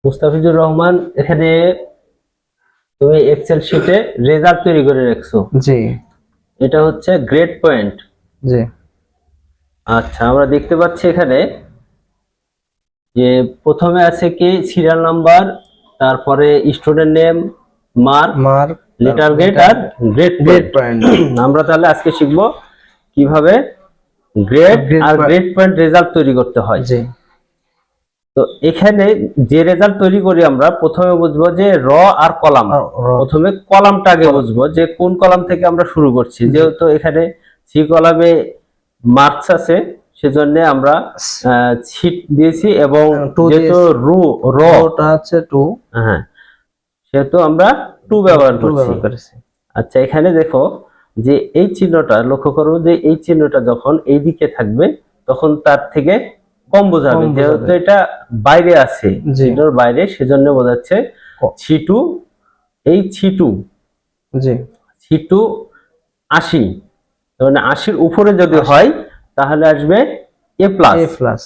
মুস্তাফিজুর রহমান, এখানে তুমি এক্সেল শিটে রেজাল্ট তৈরি করে রাখছো। জি। এটা হচ্ছে গ্রেড পয়েন্ট। জি। আচ্ছা, আমরা দেখতে পাচ্ছি এখানে যে প্রথমে আছে কি সিরিয়াল নাম্বার, তারপরে student name, mark, letter grade আর গ্রেড পয়েন্ট। আমরা তাহলে আজকে শিখবো কিভাবে গ্রেড আর গ্রেড পয়েন্ট রেজাল্ট তৈরি করতে হয়। জি। তো এখানে যে রেজাল্ট তৈরি করি আমরা প্রথমে বুঝবো যে র আর কলাম। প্রথমে কলামটা আগে বুঝবো যে কোন কলাম থেকে আমরা শুরু করছি। যেহেতু এখানে সি কলামে মার্কস আছে সেজন্য আমরা শীট দিয়েছি এবং যেহেতু রটা আছে 2, হ্যাঁ, সেহেতু আমরা 2 ব্যবহার করছি। আচ্ছা, এখানে দেখো যে এই চিহ্নটা লক্ষ্য করো যে এই চিহ্নটা যখন এই দিকে থাকবে তখন তার থেকে কম বোঝাবে, যেহেতু এটা বাইরে আছে, চিহ্নর বাইরে, সেজন্য বোঝাচ্ছে ছিটু। এই ছিটু, জি, ছিটু 80, মানে 80-র উপরে যদি হয় তাহলে আসবে এ প্লাস।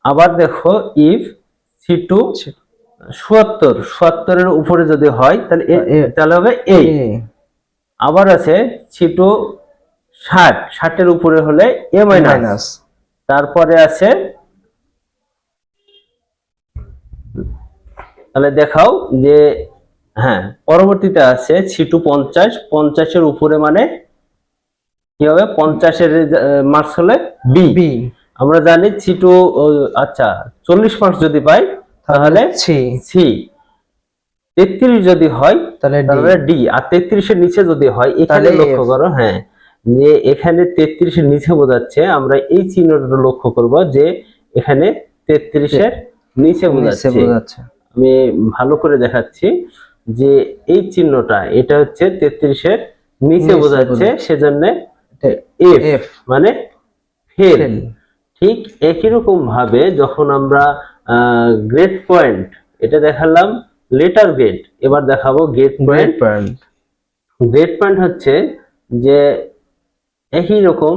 আবার দেখো ইফ ছিটু 77-এর উপরে যদি হয় তাহলে হবে এ। আবার আছে ছিটু 60-এর উপরে হলে এ মাইনাস। তারপরে আছে, তাহলে দেখাও যে হ্যাঁ, পরবর্তীতে আছে ছিটু 50-এর উপরে মানে কি হবে, 50-এর মার্কস হলে বি। আমরা জানি ছিটু, আচ্ছা 40 মার্কস যদি পাই তাহলে সি। 33 যদি হয় তাহলে ডি। আর 33-এর নিচে যদি হয়, এখানে লক্ষ্য করো, হ্যাঁ, যে এখানে 33-এর নিচে বোঝাচ্ছে, আমরা এই চিহ্নটা লক্ষ্য করব যে এখানে 33-এর নিচে বোঝাচ্ছে। আমি ভালো করে দেখাচ্ছি যে এই চিহ্নটা, এটা হচ্ছে 33-এর নিচে বোঝাচ্ছে, সেজন্য এফ মানে ফেল। ঠিক একই রকম ভাবে যখন আমরা গ্রেড পয়েন্ট, এটা দেখালাম লেটার গ্রেড, এবার দেখাবো গ্রেড পয়েন্ট। গ্রেড পয়েন্ট হচ্ছে যে একই রকম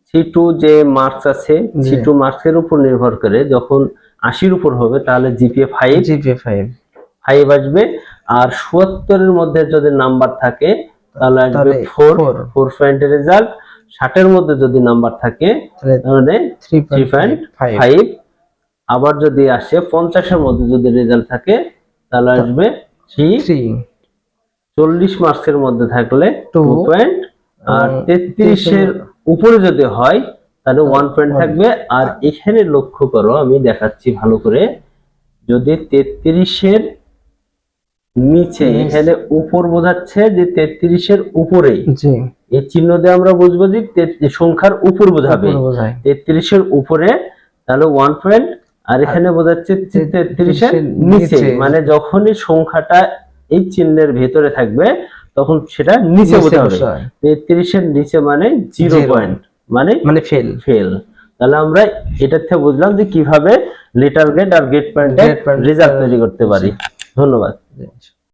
ছি2 যে মার্কস আছে, ছি2 মার্কসের উপর নির্ভর করে যখন 80-র উপর হবে তাহলে জিপিএ 5 আসবে। আর 77-এর মধ্যে যদি নাম্বার থাকে তাহলে আসবে 4 পয়েন্টের রেজাল্ট। 60-এর মধ্যে যদি নাম্বার থাকে তাহলে 3.5। আবার যদি আসে 50-এর মধ্যে যদি রেজাল্ট থাকে তাহলে আসবে 3। 40 মার্কসের মধ্যে থাকলে 2 পয়েন্ট। আর 33-এর উপরে যদি হয় তাহলে 1 পয়েন্ট থাকবে। আর এখানে লক্ষ্য করো, আমি দেখাচ্ছি ভালো করে, যদি 33-এর নিচে, এখানে উপর বোঝাচ্ছে যে 33-এর উপরে, এই চিহ্ন দিয়ে আমরা বুঝবো যে সংখ্যার উপর বোঝাবে, 33-এর উপরে তাহলে 1 পয়েন্ট। আর এখানে বোঝাচ্ছে 33-এর নিচে, মানে যখনই সংখ্যাটা এই চিহ্নের ভেতরে থাকবে তখন সেটা নিচে বোঝাবে। 33-এর নিচে মানে 0 পয়েন্ট, মানে ফেল। তাহলে আমরা এটার থেকে বুঝলাম যে কিভাবে লেটার গ্রেড আর গ্রেড পয়েন্টের রেজাল্ট তৈরি করতে পারি। ধন্যবাদ।